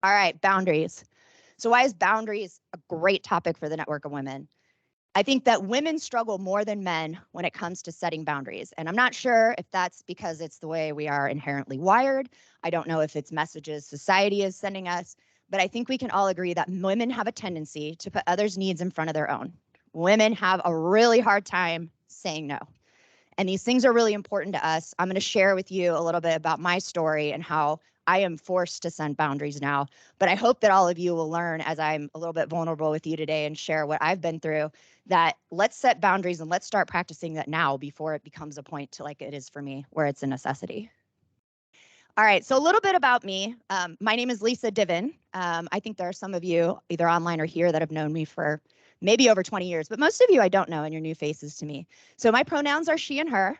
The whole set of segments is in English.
All right, boundaries. So why is boundaries a great topic for the Network of Women? I think that women struggle more than men when it comes to setting boundaries. And I'm not sure if that's because it's the way we are inherently wired. I don't know if it's messages society is sending us, but I think we can all agree that women have a tendency to put others' needs in front of their own. Women have a really hard time saying no. And these things are really important to us. I'm going to share with you a little bit about my story and how I am forced to set boundaries now. But I hope that all of you will learn, as I'm a little bit vulnerable with you today and share what I've been through, that let's set boundaries and let's start practicing that now before it becomes a point to like it is for me, where it's a necessity. All right, so a little bit about me. My name is Lisa Diven. I think there are some of you either online or here that have known me for maybe over 20 years, but most of you I don't know, and you're new faces to me. So my pronouns are she and her.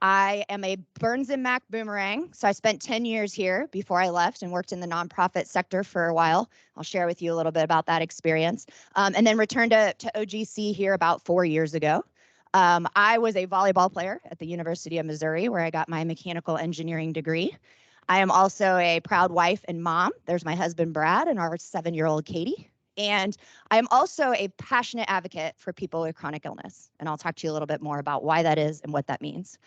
I am a Burns and Mac boomerang. So I spent 10 years here before I left and worked in the nonprofit sector for a while. I'll share with you a little bit about that experience. And then returned to OGC here about 4 years ago. I was a volleyball player at the University of Missouri, where I got my mechanical engineering degree. I am also a proud wife and mom. There's my husband, Brad, and our 7-year-old Katie. And I am also a passionate advocate for people with chronic illness. And I'll talk to you a little bit more about why that is and what that means.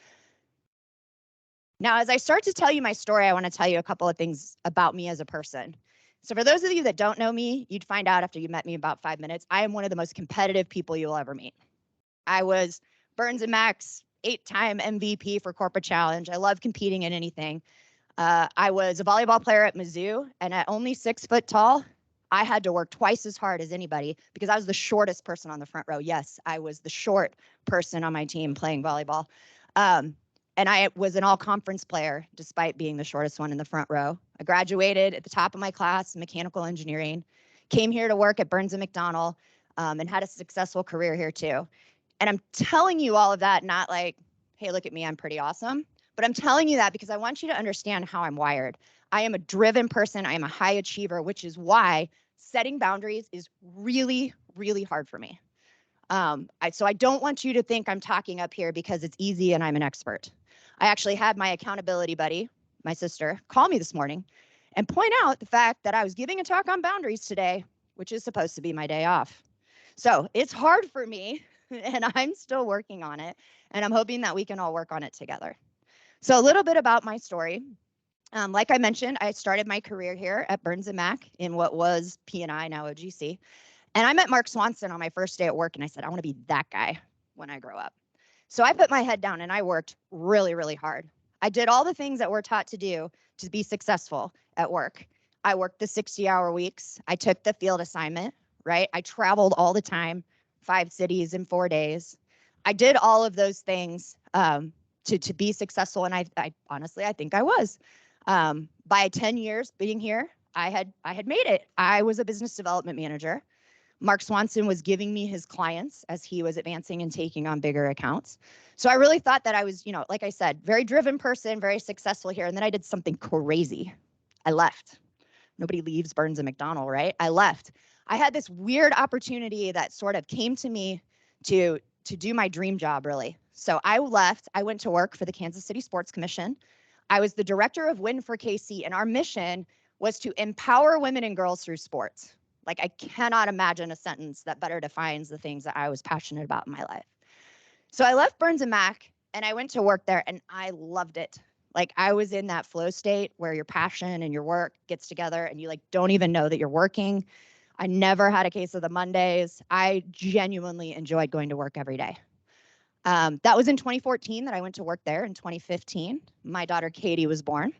Now, as I start to tell you my story, I want to tell you a couple of things about me as a person. So for those of you that don't know me, you'd find out after you met me about 5 minutes, I am one of the most competitive people you'll ever meet. I was Burns and Mac's 8-time MVP for Corporate Challenge. I love competing in anything. I was a volleyball player at Mizzou, and at only 6 foot tall, I had to work twice as hard as anybody because I was the shortest person on the front row. Yes, I was the short person on my team playing volleyball. And I was an all-conference player, despite being the shortest one in the front row. I graduated at the top of my class, mechanical engineering, came here to work at Burns McDonnell, and had a successful career here too. And I'm telling you all of that, not like, hey, look at me, I'm pretty awesome. But I'm telling you that because I want you to understand how I'm wired. I am a driven person. I am a high achiever, which is why setting boundaries is really, really hard for me. So I don't want you to think I'm talking up here because it's easy and I'm an expert. I actually had my accountability buddy, my sister, call me this morning and point out the fact that I was giving a talk on boundaries today, which is supposed to be my day off. So it's hard for me and I'm still working on it. And I'm hoping that we can all work on it together. So a little bit about my story. Like I mentioned, I started my career here at Burns and Mac in what was P&I, now OGC. And I met Mark Swanson on my first day at work, and I said, I want to be that guy when I grow up. So I put my head down and I worked really, really hard. I did all the things that we're taught to do to be successful at work. I worked the 60-hour weeks. I took the field assignment, right? I traveled all the time, 5 cities in 4 days. I did all of those things to be successful, and I honestly, I think I was. By 10 years being here, I had made it. I was a business development manager. Mark Swanson was giving me his clients as he was advancing and taking on bigger accounts. So I really thought that I was, like I said, very driven person, very successful here. And then I did something crazy. I left. Nobody leaves Burns and McDonnell, right? I left. I had this weird opportunity that sort of came to me to do my dream job, really. So I left. I went to work for the Kansas City Sports Commission. I was the director of Win for KC, and our mission was to empower women and girls through sports. Like, I cannot imagine a sentence that better defines the things that I was passionate about in my life. So I left Burns and Mac and I went to work there and I loved it. Like, I was in that flow state where your passion and your work gets together and you like don't even know that you're working. I never had a case of the Mondays. I genuinely enjoyed going to work every day. That was in 2014 that I went to work there. In 2015, my daughter Katie was born.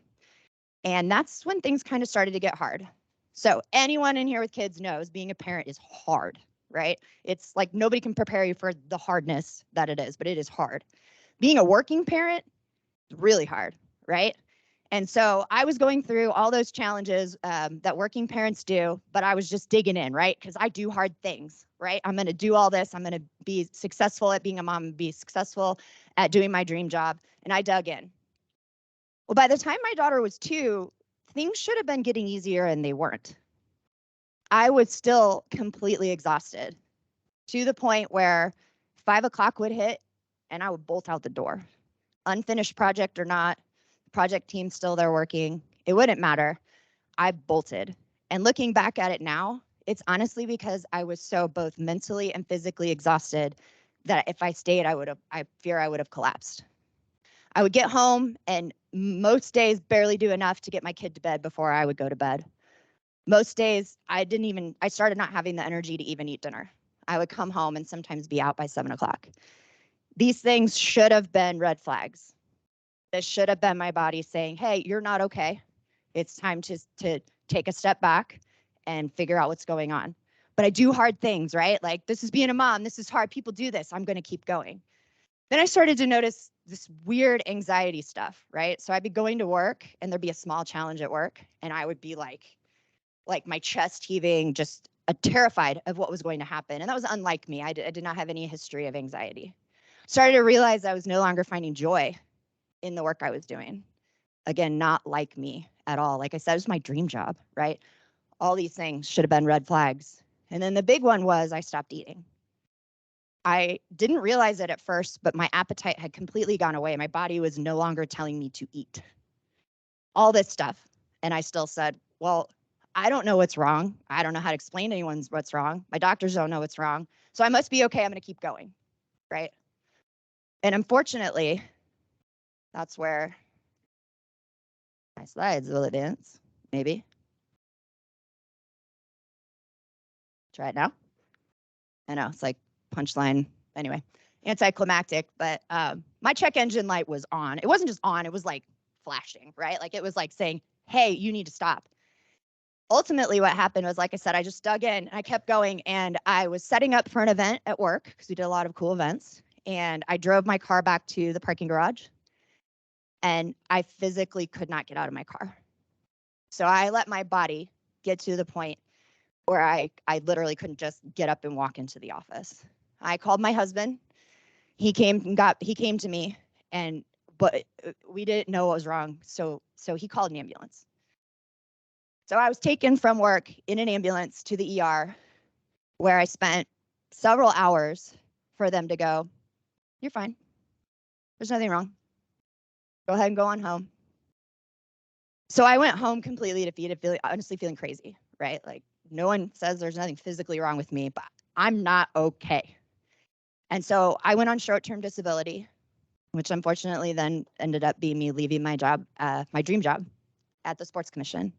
And that's when things kind of started to get hard. So anyone in here with kids knows being a parent is hard, right? It's like nobody can prepare you for the hardness that it is, but it is hard. Being a working parent is really hard, right? And so I was going through all those challenges that working parents do, but I was just digging in, right? Because I do hard things, right? I'm going to do all this. I'm going to be successful at being a mom, be successful at doing my dream job. And I dug in. Well, by the time my daughter was 2, things should have been getting easier and they weren't. I was still completely exhausted to the point where 5 o'clock would hit and I would bolt out the door. Unfinished project or not, project team still there working, it wouldn't matter. I bolted. And looking back at it now, it's honestly because I was so both mentally and physically exhausted that if I stayed, I fear I would have collapsed. I would get home and most days barely do enough to get my kid to bed before I would go to bed. Most days I started not having the energy to even eat dinner. I would come home and sometimes be out by 7 o'clock. These things should have been red flags. This should have been my body saying, hey, you're not okay. It's time to take a step back and figure out what's going on. But I do hard things, right? Like, this is being a mom. This is hard. People do this. I'm going to keep going. Then I started to notice this weird anxiety stuff, right? So I'd be going to work and there'd be a small challenge at work and I would be like my chest heaving, just terrified of what was going to happen. And that was unlike me. I did not have any history of anxiety. Started to realize I was no longer finding joy in the work I was doing. Again, not like me at all. Like I said, it was my dream job, right? All these things should have been red flags. And then the big one was I stopped eating. I didn't realize it at first, but my appetite had completely gone away. My body was no longer telling me to eat. All this stuff. And I still said, well, I don't know what's wrong. I don't know how to explain to anyone what's wrong. My doctors don't know what's wrong. So I must be okay. I'm going to keep going, right? And unfortunately, that's where my slides will advance, maybe. Try it now. I know, it's like punchline. Anyway, anticlimactic, but my check engine light was on. It wasn't just on, it was like flashing, right? Like it was like saying, hey, you need to stop. Ultimately, what happened was, like I said, I just dug in and I kept going and I was setting up for an event at work because we did a lot of cool events. And I drove my car back to the parking garage and I physically could not get out of my car. So I let my body get to the point where I literally couldn't just get up and walk into the office. I called my husband. He came to me, but we didn't know what was wrong. So he called an ambulance. So I was taken from work in an ambulance to the ER, where I spent several hours for them to go, you're fine. There's nothing wrong. Go ahead and go on home. So I went home completely defeated, honestly feeling crazy, right? Like, no one says there's nothing physically wrong with me, but I'm not okay. And so I went on short-term disability, which unfortunately then ended up being me leaving my job, my dream job at the Sports Commission.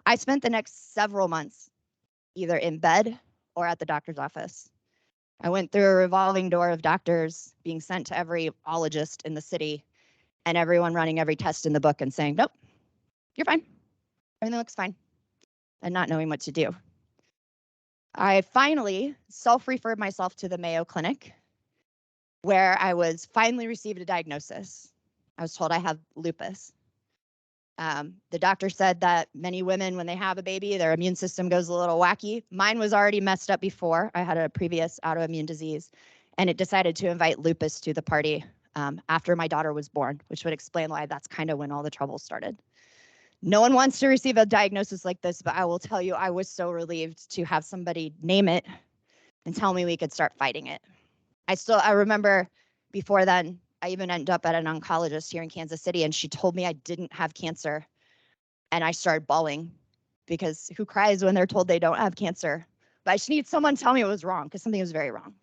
I spent the next several months either in bed or at the doctor's office. I went through a revolving door of doctors, being sent to every ologist in the city, and everyone running every test in the book and saying, nope, you're fine. Everything looks fine. And not knowing what to do. I finally self-referred myself to the Mayo Clinic, where I was finally received a diagnosis. I was told I have lupus. The doctor said that many women, when they have a baby, their immune system goes a little wacky. Mine was already messed up before. I had a previous autoimmune disease, and it decided to invite lupus to the party after my daughter was born, which would explain why that's kind of when all the trouble started. No one wants to receive a diagnosis like this, but I will tell you, I was so relieved to have somebody name it and tell me we could start fighting it. I remember before then, I even ended up at an oncologist here in Kansas City, and she told me I didn't have cancer. And I started bawling, because who cries when they're told they don't have cancer? But I just need someone to tell me it was wrong, because something was very wrong.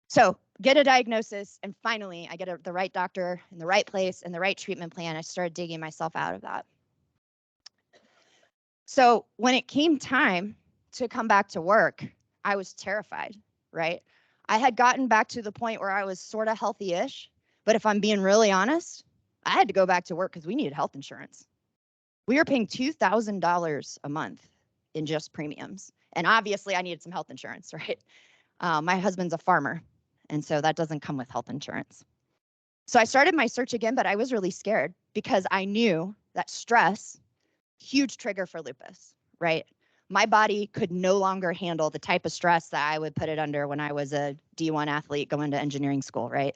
So get a diagnosis, and finally I get the right doctor in the right place and the right treatment plan. I started digging myself out of that. So when it came time to come back to work, I was terrified, right? I had gotten back to the point where I was sort of healthy-ish, but if I'm being really honest, I had to go back to work because we needed health insurance. We were paying $2,000 a month in just premiums. And obviously I needed some health insurance, right? My husband's a farmer, and so that doesn't come with health insurance. So I started my search again, but I was really scared because I knew that stress, huge trigger for lupus, right? My body could no longer handle the type of stress that I would put it under when I was a D1 athlete going to engineering school, right?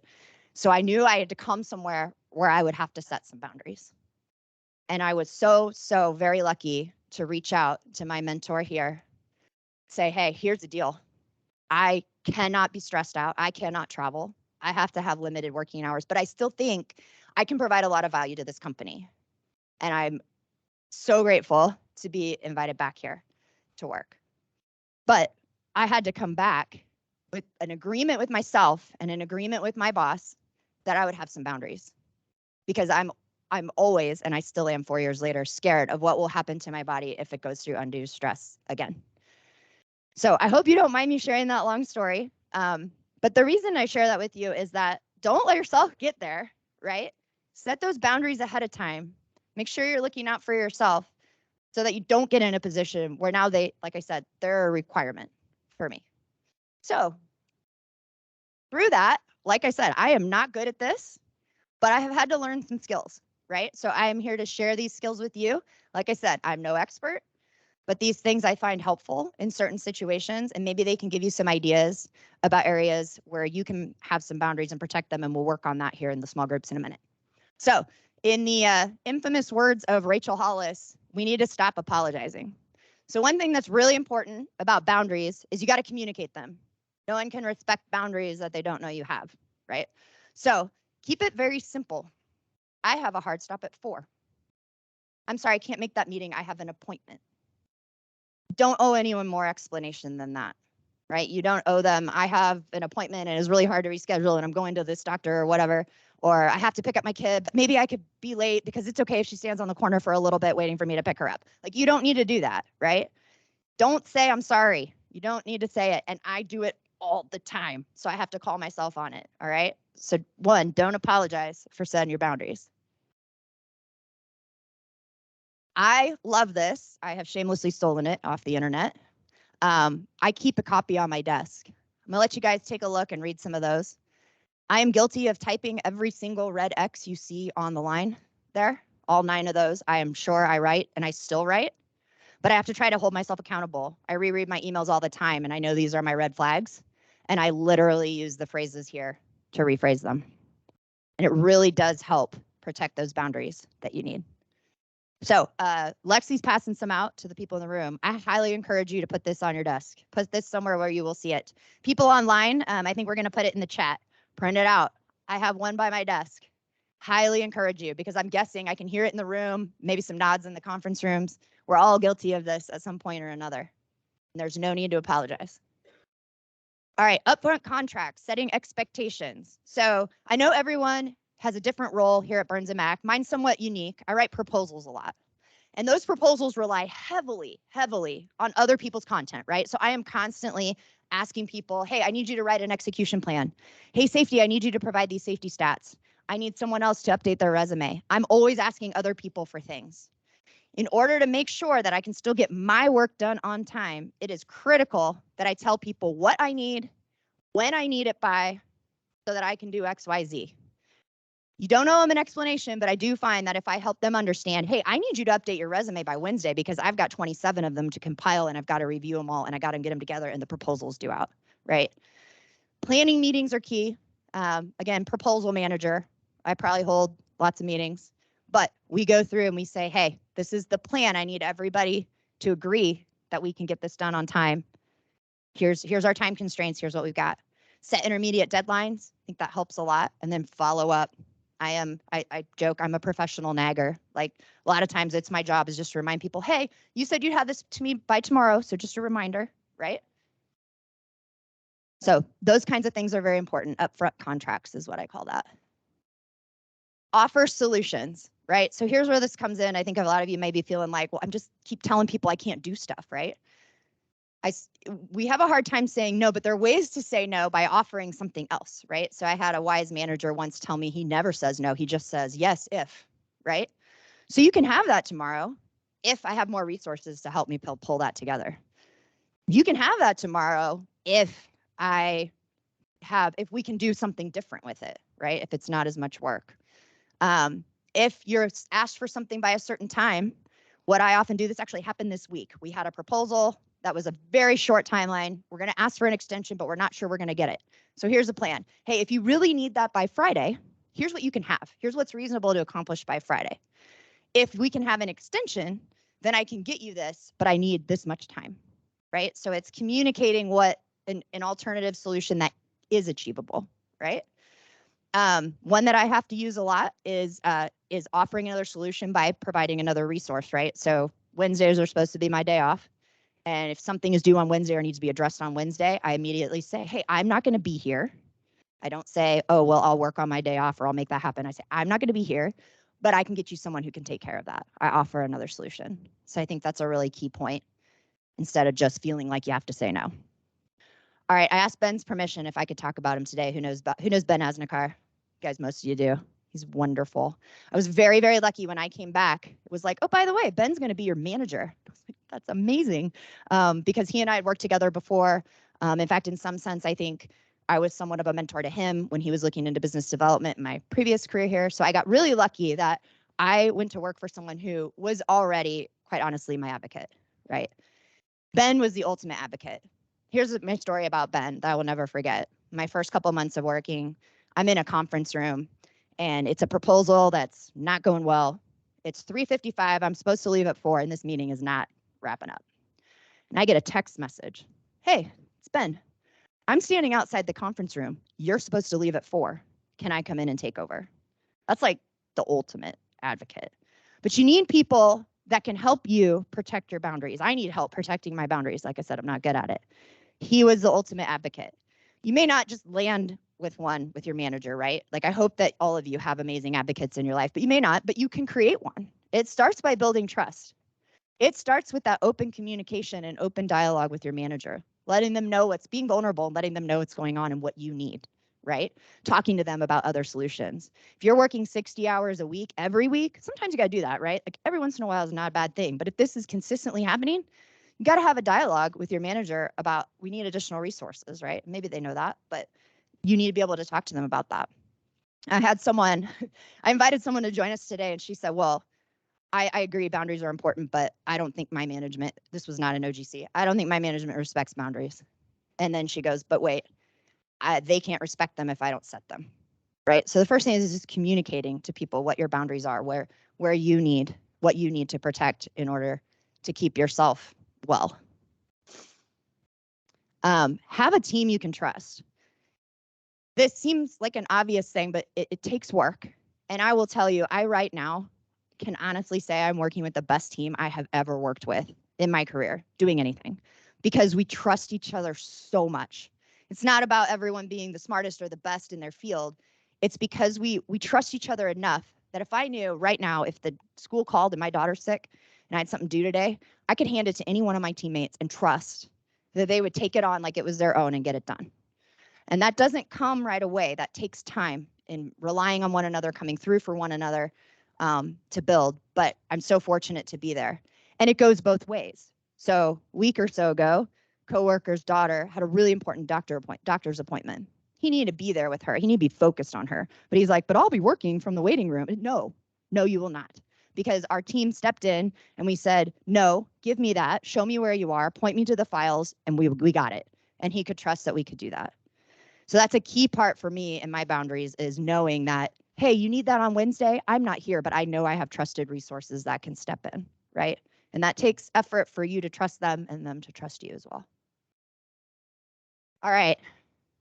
So I knew I had to come somewhere where I would have to set some boundaries. And I was so very lucky to reach out to my mentor here, say, hey, here's the deal. I cannot be stressed out. I cannot travel. I have to have limited working hours, but I still think I can provide a lot of value to this company. And I'm so grateful to be invited back here to work. But I had to come back with an agreement with myself and an agreement with my boss that I would have some boundaries, because I'm always, and I still am 4 years later, scared of what will happen to my body if it goes through undue stress again. So I hope you don't mind me sharing that long story. But the reason I share that with you is that don't let yourself get there, right? Set those boundaries ahead of time. Make sure you're looking out for yourself so that you don't get in a position where now they, like I said, they're a requirement for me. So through that, like I said, I am not good at this, but I have had to learn some skills, right? So I am here to share these skills with you. Like I said, I'm no expert, but these things I find helpful in certain situations, and maybe they can give you some ideas about areas where you can have some boundaries and protect them, and we'll work on that here in the small groups in a minute. So in the infamous words of Rachel Hollis, we need to stop apologizing. So one thing that's really important about boundaries is you got to communicate them. No one can respect boundaries that they don't know you have, right? So keep it very simple. I have a hard stop at 4. I'm sorry, I can't make that meeting. I have an appointment. Don't owe anyone more explanation than that, right? You don't owe them, I have an appointment and it's really hard to reschedule and I'm going to this doctor or whatever, or I have to pick up my kid, but maybe I could be late because it's okay if she stands on the corner for a little bit waiting for me to pick her up. Like, you don't need to do that, right? Don't say I'm sorry. You don't need to say it. And I do it all the time. So I have to call myself on it, all right? So 1, don't apologize for setting your boundaries. I love this. I have shamelessly stolen it off the internet. I keep a copy on my desk. I'm gonna let you guys take a look and read some of those. I am guilty of typing every single red X you see on the line there. All 9 of those, I am sure I write, and I still write, but I have to try to hold myself accountable. I reread my emails all the time, and I know these are my red flags, and I literally use the phrases here to rephrase them. And it really does help protect those boundaries that you need. So Lexi's passing some out to the people in the room. I highly encourage you to put this on your desk. Put this somewhere where you will see it. People online, I think we're going to put it in the chat. Print it out. I have one by my desk. Highly encourage you, because I'm guessing I can hear it in the room, maybe some nods in the conference rooms. We're all guilty of this at some point or another. And there's no need to apologize. All right, upfront contracts, setting expectations. So I know everyone has a different role here at Burns & Mac. Mine's somewhat unique. I write proposals a lot. And those proposals rely heavily, heavily on other people's content, right? So I am constantly asking people, hey, I need you to write an execution plan. Hey, safety, I need you to provide these safety stats. I need someone else to update their resume. I'm always asking other people for things. In order to make sure that I can still get my work done on time, it is critical that I tell people what I need, when I need it by, so that I can do X, Y, Z. You don't owe them an explanation, but I do find that if I help them understand, hey, I need you to update your resume by Wednesday because I've got 27 of them to compile and I've got to review them all and I got to get them together and the proposals due out, right? Planning meetings are key. Again, proposal manager, I probably hold lots of meetings, but we go through and we say, hey, this is the plan. I need everybody to agree that we can get this done on time. Here's our time constraints. Here's what we've got. Set intermediate deadlines. I think that helps a lot. And then follow up. I joke, I'm a professional nagger. Like, a lot of times it's my job is just to remind people, hey, you said you'd have this to me by tomorrow. So just a reminder, right? So those kinds of things are very important. Upfront contracts is what I call that. Offer solutions, right? So here's where this comes in. I think a lot of you may be feeling like, well, I'm just keep telling people I can't do stuff, right? We have a hard time saying no, but there are ways to say no by offering something else, right? So I had a wise manager once tell me he never says no, he just says yes if, right? So you can have that tomorrow if I have more resources to help me pull that together. You can have that tomorrow if we can do something different with it, right? If it's not as much work. If you're asked for something by a certain time, what I often do, this actually happened this week. We had a proposal that was a very short timeline. We're going to ask for an extension, but we're not sure we're going to get it. So here's the plan. Hey, if you really need that by Friday, here's what you can have. Here's what's reasonable to accomplish by Friday. If we can have an extension, then I can get you this, but I need this much time, right? So it's communicating what an alternative solution that is achievable, right? One that I have to use a lot is offering another solution by providing another resource, right? So Wednesdays are supposed to be my day off. And if something is due on Wednesday or needs to be addressed on Wednesday, I immediately say, hey, I'm not going to be here. I don't say, oh, well, I'll work on my day off or I'll make that happen. I say, I'm not going to be here, but I can get you someone who can take care of that. I offer another solution. So I think that's a really key point instead of just feeling like you have to say no. All right, I asked Ben's permission if I could talk about him today. Who knows Ben Asnikar? You guys, most of you do. He's wonderful. I was very, very lucky when I came back. It was like, oh, by the way, Ben's going to be your manager. I was like, that's amazing, because he and I had worked together before. In fact, in some sense, I think I was somewhat of a mentor to him when he was looking into business development in my previous career here. So I got really lucky that I went to work for someone who was already, quite honestly, my advocate, right? Ben was the ultimate advocate. Here's my story about Ben that I will never forget. My first couple of months of working, I'm in a conference room and it's a proposal that's not going well. It's 3:55. I'm supposed to leave at 4 and this meeting is not wrapping up. And I get a text message. Hey, it's Ben. I'm standing outside the conference room. You're supposed to leave at 4. Can I come in and take over? That's like the ultimate advocate. But you need people that can help you protect your boundaries. I need help protecting my boundaries. Like I said, I'm not good at it. He was the ultimate advocate. You may not just land with one with your manager, right? Like I hope that all of you have amazing advocates in your life, but you may not, but you can create one. It starts by building trust. It starts with that open communication and open dialogue with your manager, letting them know what's being vulnerable, and letting them know what's going on and what you need, right? Talking to them about other solutions. If you're working 60 hours a week, every week, sometimes you got to do that, right? Like every once in a while is not a bad thing. But if this is consistently happening, you got to have a dialogue with your manager about we need additional resources, right? Maybe they know that, but you need to be able to talk to them about that. I invited someone to join us today and she said, well, I agree boundaries are important, but I don't think my management, this was not an OGC, I don't think my management respects boundaries. And then she goes, but wait, they can't respect them if I don't set them, right? So the first thing is just communicating to people what your boundaries are, what you need to protect in order to keep yourself well. Have a team you can trust. This seems like an obvious thing, but it takes work. And I will tell you, I right now can honestly say I'm working with the best team I have ever worked with in my career, doing anything, because we trust each other so much. It's not about everyone being the smartest or the best in their field. It's because we trust each other enough that if I knew right now, if the school called and my daughter's sick and I had something due today, I could hand it to any one of my teammates and trust that they would take it on like it was their own and get it done. And that doesn't come right away. That takes time in relying on one another, coming through for one another to build. But I'm so fortunate to be there. And it goes both ways. So a week or so ago, coworker's daughter had a really important doctor's appointment. He needed to be there with her. He needed to be focused on her. But he's like, but I'll be working from the waiting room. No, you will not. Because our team stepped in and we said, no, give me that. Show me where you are. Point me to the files. And we got it. And he could trust that we could do that. So that's a key part for me and my boundaries is knowing that, hey, you need that on Wednesday. I'm not here, but I know I have trusted resources that can step in, right? And that takes effort for you to trust them and them to trust you as well. All right,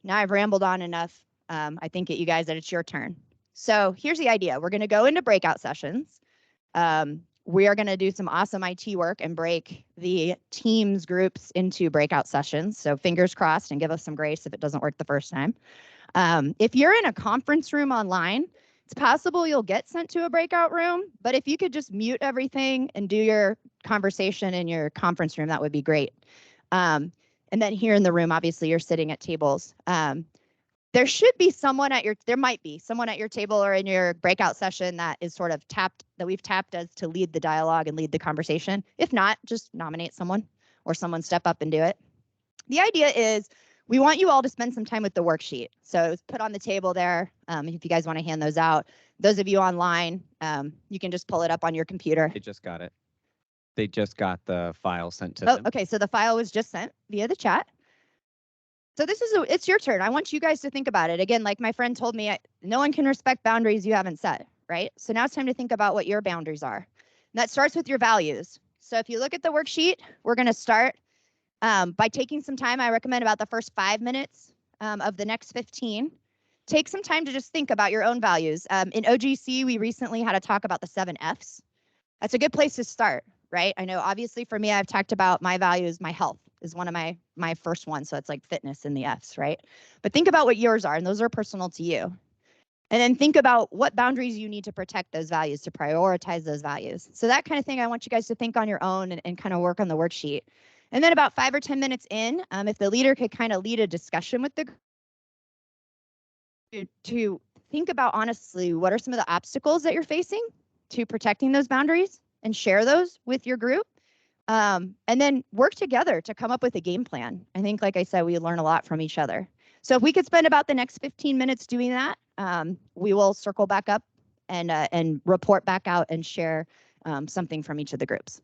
now I've rambled on enough. I think you guys that it's your turn. So here's the idea. We're going to go into breakout sessions. We are going to do some awesome IT work and break the teams groups into breakout sessions. So fingers crossed and give us some grace if it doesn't work the first time. If you're in a conference room online, it's possible you'll get sent to a breakout room, but if you could just mute everything and do your conversation in your conference room, that would be great. And then here in the room, obviously you're sitting at tables. There might be someone at your table or in your breakout session that is sort of we've tapped as to lead the dialogue and lead the conversation. If not, just nominate someone or someone step up and do it. The idea is we want you all to spend some time with the worksheet. So it's put on the table there. If you guys want to hand those out, those of you online, you can just pull it up on your computer. They just got it. They just got the file sent to them. Okay, so the file was just sent via the chat. So it's your turn. I want you guys to think about it. Again, like my friend told me, no one can respect boundaries you haven't set, right? So now it's time to think about what your boundaries are. And that starts with your values. So if you look at the worksheet, we're going to start by taking some time. I recommend about the first 5 minutes of the next 15. Take some time to just think about your own values. In OGC, we recently had a talk about the 7 Fs. That's a good place to start, right? I know obviously for me, I've talked about my values. My health is one of my first ones. So it's like fitness in the F's, right? But think about what yours are, and those are personal to you. And then think about what boundaries you need to protect those values, to prioritize those values. So that kind of thing, I want you guys to think on your own and kind of work on the worksheet. And then about 5 or 10 minutes in, if the leader could kind of lead a discussion with the group to think about honestly, what are some of the obstacles that you're facing to protecting those boundaries, and share those with your group. And then work together to come up with a game plan. I think, like I said, we learn a lot from each other. So if we could spend about the next 15 minutes doing that, we will circle back up and report back out and share something from each of the groups.